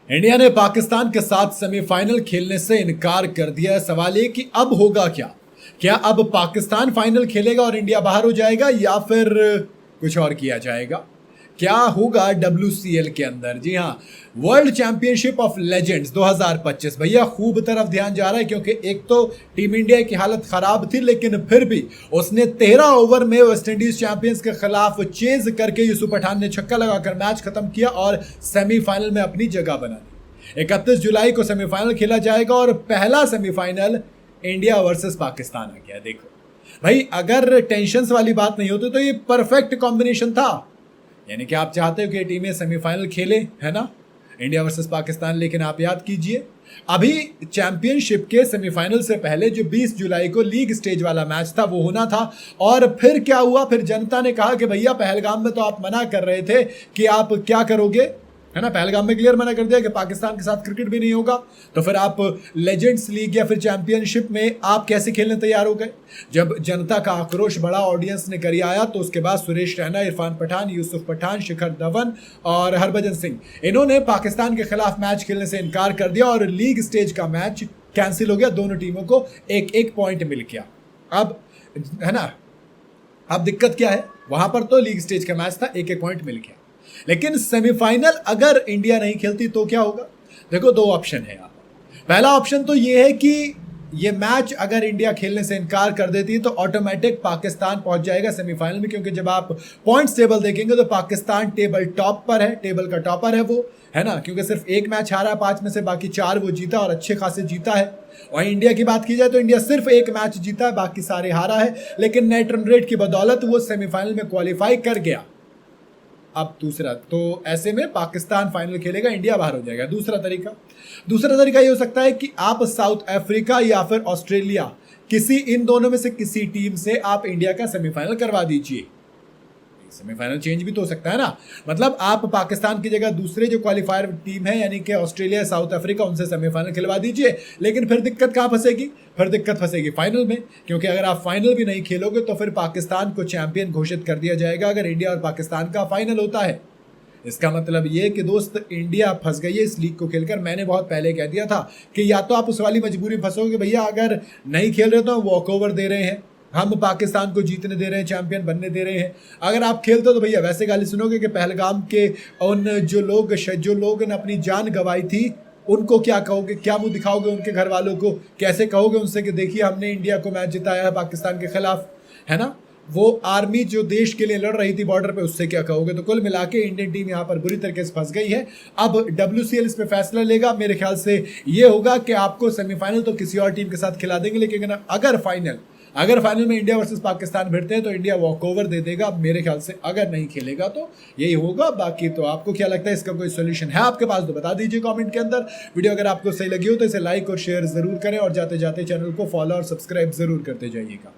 India ने पाकिस्तान के साथ सेमीफाइनल खेलने से इनकार कर दिया है। सवाल ये कि अब होगा क्या? क्या अब पाकिस्तान फाइनल खेलेगा और इंडिया बाहर हो जाएगा या फिर कुछ और किया जाएगा? क्या होगा WCL के अंदर? जी हाँ, वर्ल्ड चैंपियनशिप ऑफ लेजेंड्स 2025 भैया खूब तरफ ध्यान जा रहा है, क्योंकि एक तो टीम इंडिया की हालत खराब थी, लेकिन फिर भी उसने 13 ओवर में वेस्ट इंडीज चैंपियंस के खिलाफ चेज करके यूसुफ पठान ने छक्का लगाकर मैच खत्म किया और सेमीफाइनल में अपनी जगह बना ली। 31 जुलाई को सेमीफाइनल खेला जाएगा और पहला सेमीफाइनल इंडिया वर्सेस पाकिस्तान आ गया। देखो भाई, अगर टेंशन वाली बात नहीं होती तो ये परफेक्ट कॉम्बिनेशन था। यानी कि आप चाहते हो कि टीमें सेमीफाइनल खेले, है ना, इंडिया वर्सेस पाकिस्तान। लेकिन आप याद कीजिए, अभी चैंपियनशिप के सेमीफाइनल से पहले जो 20 जुलाई को लीग स्टेज वाला मैच था वो होना था। और फिर क्या हुआ? फिर जनता ने कहा कि भैया पहलगाम में तो आप मना कर रहे थे कि आप क्या करोगे, है ना, पहलगाम में क्लियर मना कर दिया कि पाकिस्तान के साथ क्रिकेट भी नहीं होगा। तो फिर आप लेजेंड्स लीग या फिर चैंपियनशिप में आप कैसे खेलने तैयार हो गए? जब जनता का आक्रोश बड़ा, ऑडियंस ने करी आया, तो उसके बाद सुरेश रैना, इरफान पठान, यूसुफ पठान, शिखर धवन और हरभजन सिंह, इन्होंने पाकिस्तान के खिलाफ मैच खेलने से इनकार कर दिया और लीग स्टेज का मैच कैंसिल हो गया। दोनों टीमों को एक एक पॉइंट मिल गया। अब, है ना, अब दिक्कत क्या है? वहां पर तो लीग स्टेज का मैच था, एक एक पॉइंट मिल गया। लेकिन सेमीफाइनल अगर इंडिया नहीं खेलती तो क्या होगा? देखो, दो ऑप्शन है यहाँ पर। पहला ऑप्शन तो ये है कि ये मैच अगर इंडिया खेलने से इनकार कर देती है तो ऑटोमेटिक पाकिस्तान पहुंच जाएगा सेमीफाइनल में, क्योंकि जब आप पॉइंट्स टेबल देखेंगे तो पाकिस्तान टेबल टॉप पर है, टेबल का टॉपर है वो, है ना, क्योंकि सिर्फ एक मैच हारा है 5 में से, बाकी 4 वो जीता और अच्छे खासे जीता है। और इंडिया की बात की जाए तो इंडिया सिर्फ एक मैच जीता है, बाकी सारे हारा है, लेकिन नेट रन रेट की बदौलत वो सेमीफाइनल में क्वालिफाई कर गया। अब दूसरा, तो ऐसे में पाकिस्तान फाइनल खेलेगा, इंडिया बाहर हो जाएगा। दूसरा तरीका ये हो सकता है कि आप साउथ अफ्रीका या फिर ऑस्ट्रेलिया, किसी इन दोनों में से किसी टीम से आप इंडिया का सेमीफाइनल करवा दीजिए। सेमीफाइनल चेंज भी तो हो सकता है ना। मतलब आप पाकिस्तान की जगह दूसरे जो क्वालिफायर टीम है, यानी कि ऑस्ट्रेलिया, साउथ अफ्रीका, उनसे सेमीफाइनल खिलवा दीजिए। लेकिन फिर दिक्कत कहाँ फंसेगी? फिर दिक्कत फंसेगी फाइनल में, क्योंकि अगर आप फाइनल भी नहीं खेलोगे तो फिर पाकिस्तान को चैंपियन घोषित कर दिया जाएगा अगर इंडिया और पाकिस्तान का फाइनल होता है। इसका मतलब ये कि दोस्त, इंडिया फंस गई है इस लीग को खेलकर। मैंने बहुत पहले कह दिया था कि या तो आप उस वाली मजबूरी में फंसोगे, भैया अगर नहीं खेल रहे तो वॉक ओवर दे रहे हैं, हम पाकिस्तान को जीतने दे रहे हैं, चैंपियन बनने दे रहे हैं। अगर आप खेलते हो तो भैया वैसे गाली सुनोगे कि पहलगाम के उन जो लोग ने अपनी जान गंवाई थी उनको क्या कहोगे, क्या मुंह दिखाओगे उनके घर वालों को, कैसे कहोगे उनसे कि देखिए हमने इंडिया को मैच जिताया है पाकिस्तान के खिलाफ, है ना, वो आर्मी जो देश के लिए लड़ रही थी बॉर्डर पे, उससे क्या कहोगे? तो कुल मिला के इंडियन टीम यहाँ पर बुरी तरीके से फंस गई है। अब WCL इस पे फैसला लेगा। मेरे ख्याल से ये होगा कि आपको सेमीफाइनल तो किसी और टीम के साथ खिला देंगे, लेकिन अगर फाइनल में इंडिया वर्सेस पाकिस्तान भिड़ते हैं तो इंडिया वॉकओवर दे देगा मेरे ख्याल से। अगर नहीं खेलेगा तो यही होगा। बाकी तो आपको क्या लगता है, इसका कोई सोल्यूशन है आपके पास तो बता दीजिए कमेंट के अंदर। वीडियो अगर आपको सही लगी हो तो इसे लाइक और शेयर जरूर करें और जाते जाते चैनल को फॉलो और सब्सक्राइब जरूर करते जाइएगा।